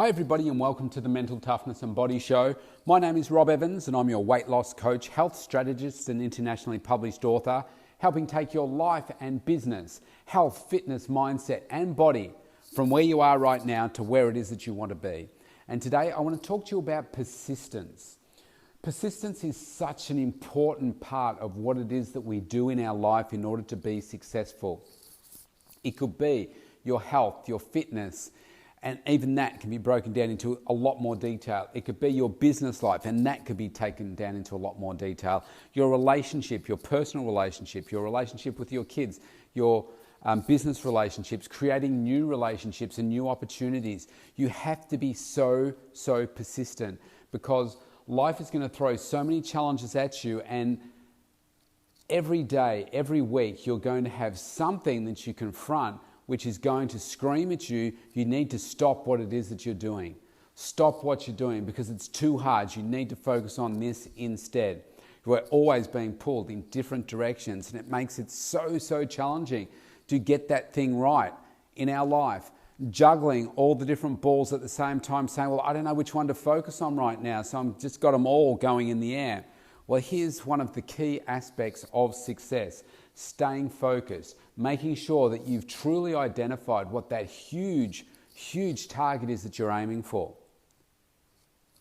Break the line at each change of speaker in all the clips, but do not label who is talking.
Hi everybody and welcome to the Mental Toughness and Body Show. My name is Rob Evans and I'm your weight loss coach, health strategist and internationally published author, helping take your life and business, health, fitness, mindset and body from where you are right now to where it is that you want to be. And today I want to talk to you about persistence. Persistence is such an important part of what it is that we do in our life in order to be successful. It could be your health, your fitness, and even that can be broken down into a lot more detail. It could be your business life, and that could be taken down into a lot more detail. Your relationship, your personal relationship, your relationship with your kids, your business relationships, creating new relationships and new opportunities. You have to be so persistent because life is going to throw so many challenges at you, and every day, every week, you're going to have something that you confront which is going to scream at you, you need to stop what it is that you're doing. Stop what you're doing because it's too hard. You need to focus on this instead. We're always being pulled in different directions, and it makes it so challenging to get that thing right in our life. Juggling all the different balls at the same time, saying, well, I don't know which one to focus on right now, so I've just got them all going in the air. Well, here's one of the key aspects of success: staying focused, making sure that you've truly identified what that huge target is that you're aiming for.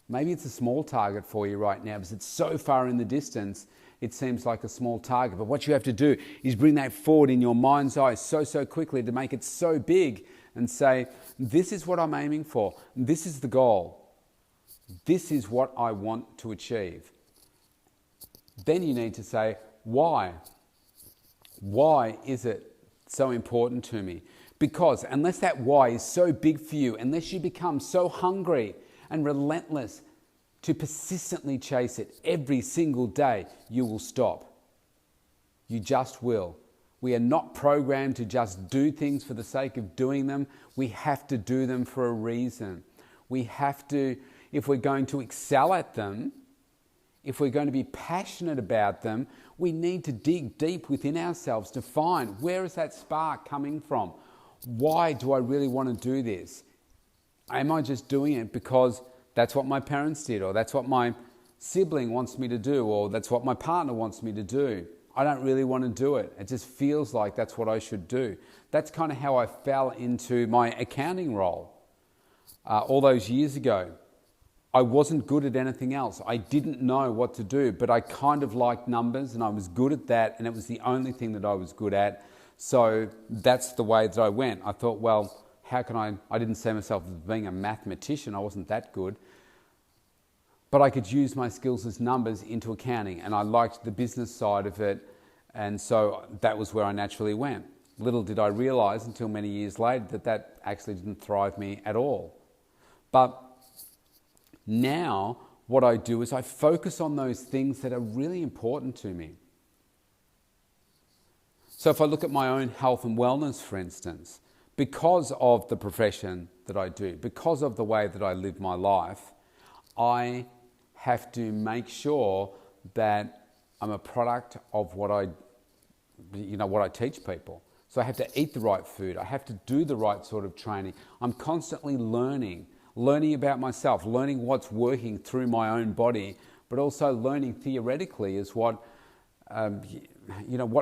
Maybe it's a small target for you right now because it's so far in the distance, it seems like a small target. But what you have to do is bring that forward in your mind's eye so quickly to make it so big and say, this is what I'm aiming for. This is the goal. This is what I want to achieve. Then you need to say, why? Why is it so important to me? Because unless that why is so big for you, unless you become so hungry and relentless to persistently chase it every single day, you will stop. You just will. We are not programmed to just do things for the sake of doing them. We have to do them for a reason. We have to, if we're going to excel at them, if we're going to be passionate about them, we need to dig deep within ourselves to find, where is that spark coming from? Why do I really want to do this? Am I just doing it because that's what my parents did, or that's what my sibling wants me to do, or that's what my partner wants me to do? I don't really want to do it. It just feels like that's what I should do. That's kind of how I fell into my accounting role all those years ago. I wasn't good at anything else. I didn't know what to do, but I kind of liked numbers and I was good at that, and it was the only thing that I was good at. So that's the way that I went. I thought, well, how can I didn't see myself as being a mathematician. I wasn't that good. But I could use my skills as numbers into accounting, and I liked the business side of it, and so that was where I naturally went. Little did I realize until many years later that actually didn't thrive me at all. But now, what I do is I focus on those things that are really important to me. So if I look at my own health and wellness, for instance, because of the profession that I do, because of the way that I live my life, I have to make sure that I'm a product of what I teach people. So I have to eat the right food. I have to do the right sort of training. I'm constantly learning about myself, learning what's working through my own body, but also learning theoretically is what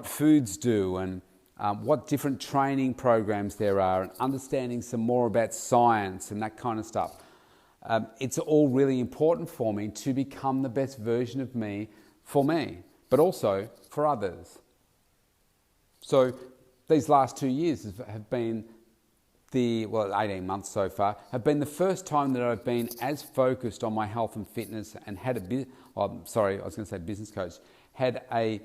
foods do and what different training programs there are, and understanding some more about science and that kind of stuff. It's all really important for me to become the best version of me for me, but also for others. So these last 2 years have been 18 months so far, have been the first time that I've been as focused on my health and fitness and had business coach, had a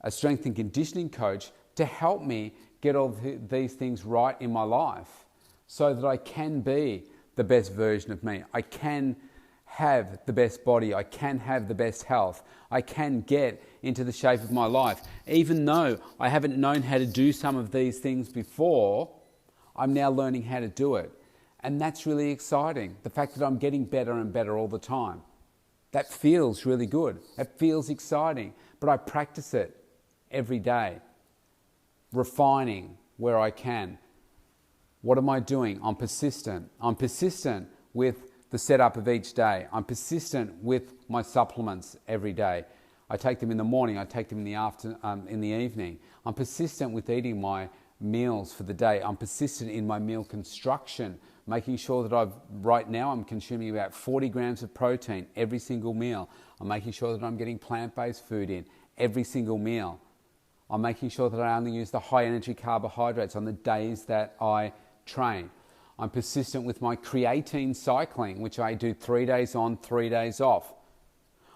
strength and conditioning coach to help me get all these things right in my life so that I can be the best version of me. I can have the best body. I can have the best health. I can get into the shape of my life. Even though I haven't known how to do some of these things before, I'm now learning how to do it. And that's really exciting. The fact that I'm getting better and better all the time. That feels really good. It feels exciting. But I practice it every day. Refining where I can. What am I doing? I'm persistent. I'm persistent with the setup of each day. I'm persistent with my supplements every day. I take them in the morning, I take them in the evening. I'm persistent with eating my meals for the day. I'm persistent in my meal construction, making sure that right now I'm consuming about 40 grams of protein every single meal. I'm making sure that I'm getting plant-based food in every single meal. I'm making sure that I only use the high energy carbohydrates on the days that I train. I'm persistent with my creatine cycling, which I do 3 days on, 3 days off.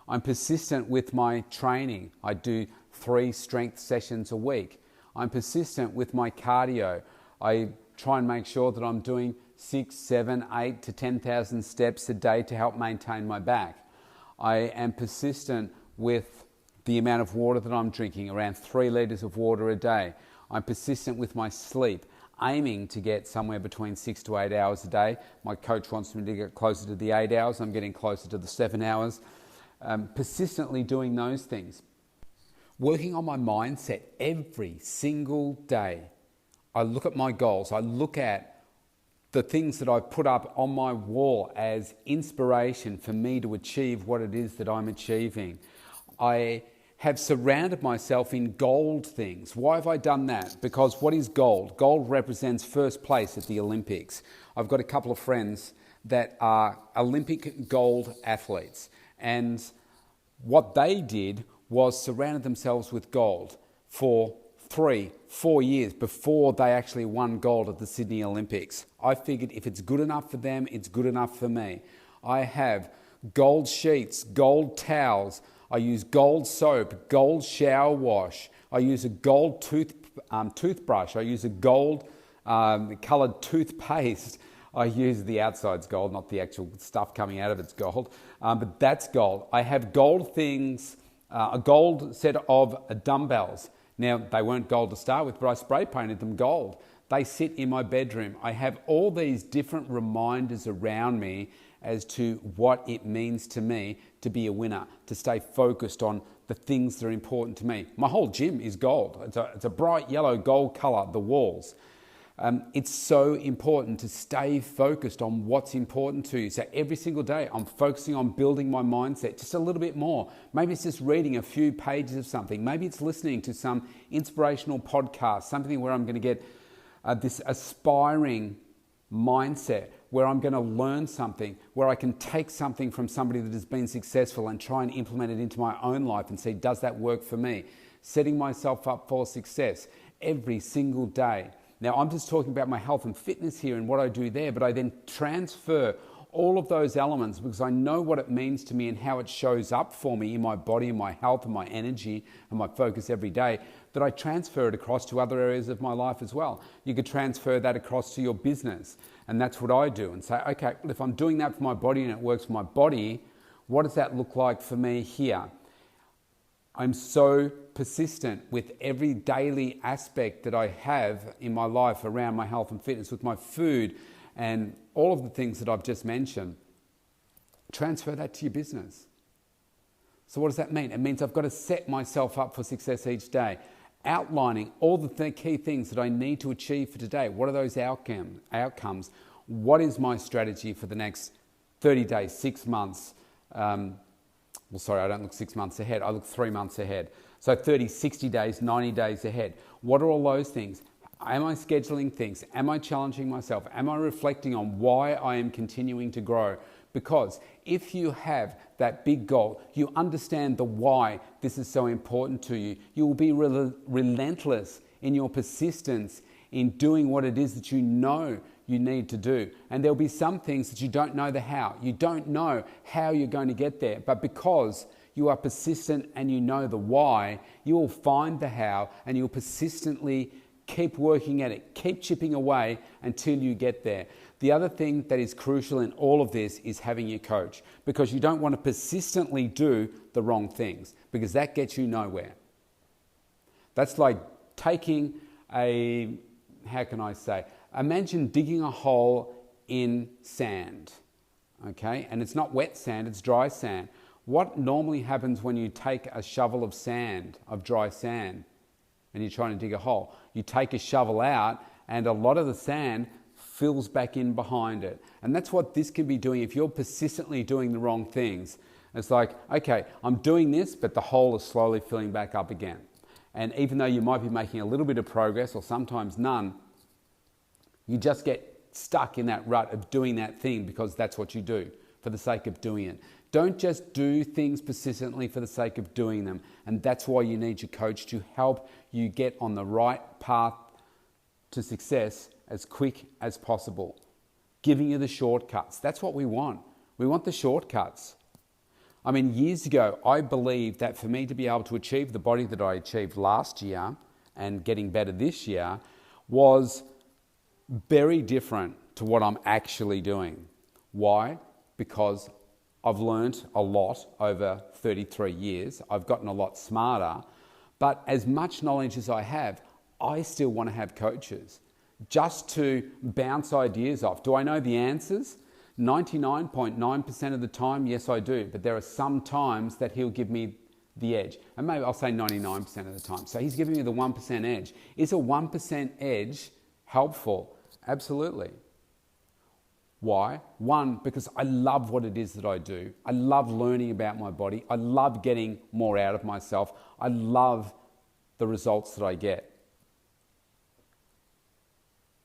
I'm persistent with my training. I do 3 strength sessions a week. I'm persistent with my cardio. I try and make sure that I'm doing 6, 7, 8 to 10,000 steps a day to help maintain my back. I am persistent with the amount of water that I'm drinking, around 3 litres of water a day. I'm persistent with my sleep, aiming to get somewhere between 6 to 8 hours a day. My coach wants me to get closer to the 8 hours. I'm getting closer to the 7 hours. Persistently doing those things. Working on my mindset every single day. I look at my goals. I look at the things that I've put up on my wall as inspiration for me to achieve what it is that I'm achieving. I have surrounded myself in gold things. Why have I done that? Because what is gold? Gold represents first place at the Olympics. I've got a couple of friends that are Olympic gold athletes, and what they did was surrounded themselves with gold for 3-4 years before they actually won gold at the Sydney Olympics. I figured if it's good enough for them, it's good enough for me. I have gold sheets, gold towels. I use gold soap, gold shower wash. I use a gold toothbrush. I use a gold coloured toothpaste. I use the outside's gold, not the actual stuff coming out of it's gold, but that's gold. I have gold things, a gold set of dumbbells. Now, they weren't gold to start with, but I spray painted them gold. They sit in my bedroom. I have all these different reminders around me as to what it means to me to be a winner, to stay focused on the things that are important to me. My whole gym is gold. It's a bright yellow gold colour, the walls. It's so important to stay focused on what's important to you. So every single day I'm focusing on building my mindset just a little bit more. Maybe it's just reading a few pages of something. Maybe it's listening to some inspirational podcast, something where I'm going to get this aspiring mindset, where I'm going to learn something, where I can take something from somebody that has been successful and try and implement it into my own life and see, does that work for me? Setting myself up for success every single day. Now, I'm just talking about my health and fitness here and what I do there, but I then transfer all of those elements because I know what it means to me and how it shows up for me in my body and my health and my energy and my focus every day, that I transfer it across to other areas of my life as well. You could transfer that across to your business, and that's what I do, and say, okay, well, if I'm doing that for my body and it works for my body, what does that look like for me here? I'm so persistent with every daily aspect that I have in my life around my health and fitness, with my food and all of the things that I've just mentioned. Transfer that to your business. So what does that mean? It means I've got to set myself up for success each day, outlining all the key things that I need to achieve for today. What are those outcomes? What is my strategy for the next 30 days, 6 months? I don't look 6 months ahead. I look 3 months ahead. So 30, 60 days, 90 days ahead. What are all those things? Am I scheduling things? Am I challenging myself? Am I reflecting on why I am continuing to grow? Because if you have that big goal, you understand the why this is so important to you. You will be relentless in your persistence in doing what it is that you know you need to do. And there'll be some things that you don't know the how. You don't know how you're going to get there. But because you are persistent and you know the why, you will find the how and you'll persistently keep working at it, keep chipping away until you get there. The other thing that is crucial in all of this is having your coach, because you don't want to persistently do the wrong things, because that gets you nowhere. That's like taking imagine digging a hole in sand, okay? And it's not wet sand, it's dry sand. What normally happens when you take a shovel of sand, of dry sand, and you're trying to dig a hole? You take a shovel out and a lot of the sand fills back in behind it. And that's what this can be doing if you're persistently doing the wrong things. It's like, okay, I'm doing this, but the hole is slowly filling back up again. And even though you might be making a little bit of progress or sometimes none, you just get stuck in that rut of doing that thing because that's what you do for the sake of doing it. Don't just do things persistently for the sake of doing them. And that's why you need your coach to help you get on the right path to success as quick as possible. Giving you the shortcuts. That's what we want. We want the shortcuts. I mean, years ago, I believed that for me to be able to achieve the body that I achieved last year and getting better this year was very different to what I'm actually doing. Why? Because I've learned a lot over 33 years. I've gotten a lot smarter. But as much knowledge as I have, I still want to have coaches just to bounce ideas off. Do I know the answers? 99.9% of the time, yes, I do. But there are some times that he'll give me the edge. And maybe I'll say 99% of the time. So he's giving me the 1% edge. Is a 1% edge helpful? Absolutely. Why? One, because I love what it is that I do. I love learning about my body. I love getting more out of myself. I love the results that I get.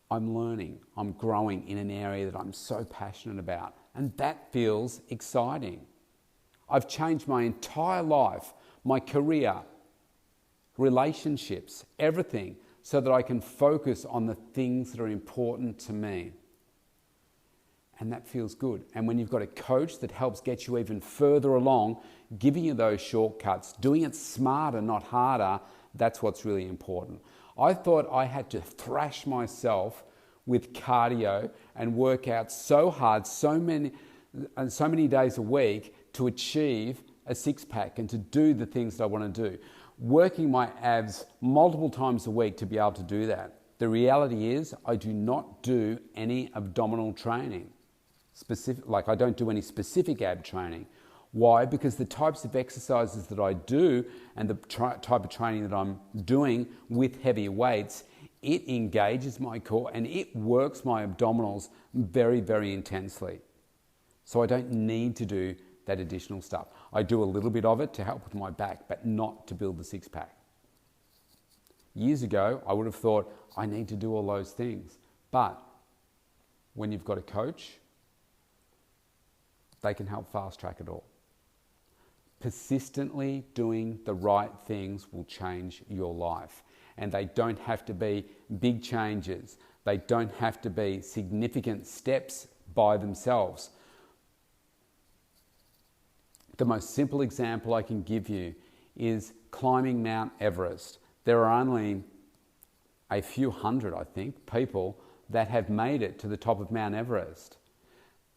I'm learning, I'm growing in an area that I'm so passionate about, and that feels exciting. I've changed my entire life, my career, relationships, everything, so that I can focus on the things that are important to me. And that feels good. And when you've got a coach that helps get you even further along, giving you those shortcuts, doing it smarter, not harder, that's what's really important. I thought I had to thrash myself with cardio and work out so hard, so many days a week to achieve a six-pack and to do the things that I want to do. Working my abs multiple times a week to be able to do that. The reality is I do not do any abdominal training. I don't do any specific ab training. Why? Because the types of exercises that I do and the type of training that I'm doing with heavier weights, it engages my core and it works my abdominals very, very intensely. So I don't need to do that additional stuff. I do a little bit of it to help with my back, but not to build the six-pack. Years ago, I would have thought, I need to do all those things. But when you've got a coach, they can help fast track it all. Persistently doing the right things will change your life. And they don't have to be big changes. They don't have to be significant steps by themselves. The most simple example I can give you is climbing Mount Everest. There are only a few hundred, I think, people that have made it to the top of Mount Everest.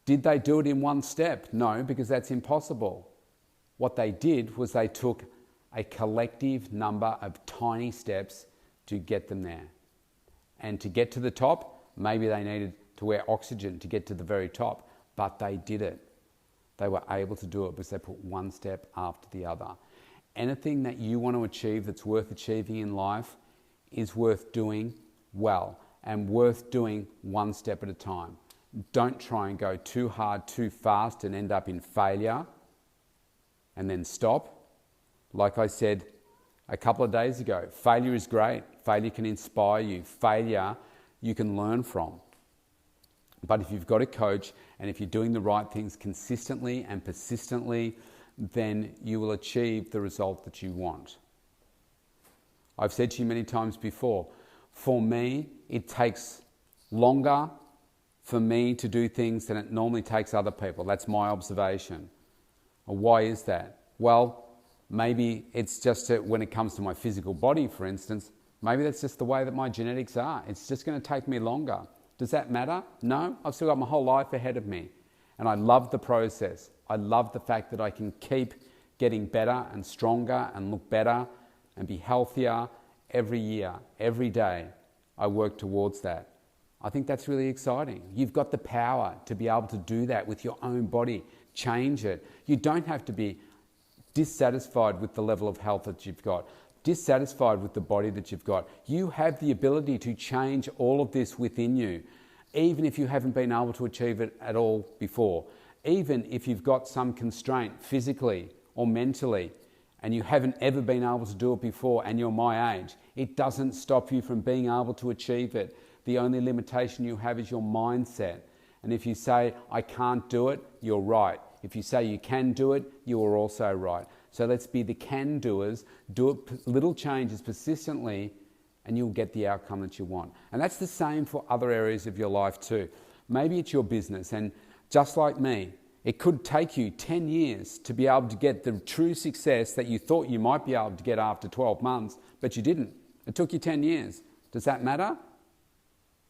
Did they do it in one step? No, because that's impossible. What they did was they took a collective number of tiny steps to get them there. And to get to the top, maybe they needed to wear oxygen to get to the very top, but they did it. They were able to do it because they put one step after the other. Anything that you want to achieve that's worth achieving in life is worth doing well and worth doing one step at a time. Don't try and go too hard, too fast and end up in failure and then stop. Like I said a couple of days ago, failure is great. Failure can inspire you. Failure you can learn from. But if you've got a coach and if you're doing the right things consistently and persistently, then you will achieve the result that you want. I've said to you many times before, for me, it takes longer for me to do things than it normally takes other people. That's my observation. Well, why is that? Well, maybe it's just that when it comes to my physical body, for instance, maybe that's just the way that my genetics are. It's just going to take me longer. Does that matter? No, I've still got my whole life ahead of me. And I love the process. I love the fact that I can keep getting better and stronger and look better and be healthier every year, every day. I work towards that. I think that's really exciting. You've got the power to be able to do that with your own body, change it. You don't have to be dissatisfied with the level of health that you've got, dissatisfied with the body that you've got. You have the ability to change all of this within you. even if you haven't been able to achieve it at all before. Even if you've got some constraint physically or mentally and you haven't ever been able to do it before and you're my age, it doesn't stop you from being able to achieve it. The only limitation you have is your mindset. And if you say, I can't do it, you're right. If you say you can do it, you are also right. So let's be the can-doers, do it, little changes persistently, and you'll get the outcome that you want. And that's the same for other areas of your life too. Maybe it's your business, and just like me, it could take you 10 years to be able to get the true success that you thought you might be able to get after 12 months, but you didn't. It took you 10 years. Does that matter?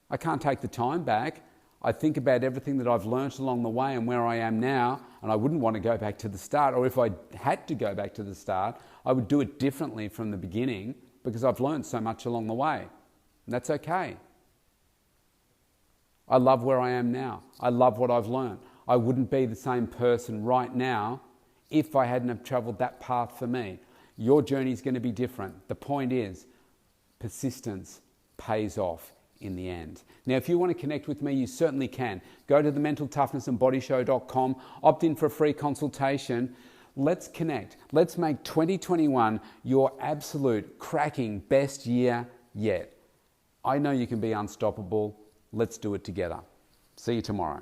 I can't take the time back. I think about everything that I've learnt along the way and where I am now, and I wouldn't want to go back to the start. Or if I had to go back to the start, I would do it differently from the beginning because I've learned so much along the way. And that's okay. I love where I am now. I love what I've learned. I wouldn't be the same person right now if I hadn't have travelled that path for me. Your journey is going to be different. The point is, persistence pays off in the end. Now, if you want to connect with me, you certainly can. Go to thementaltoughnessandbodyshow.com, opt in for a free consultation. Let's connect. Let's make 2021 your absolute cracking best year yet. I know you can be unstoppable. Let's do it together. See you tomorrow.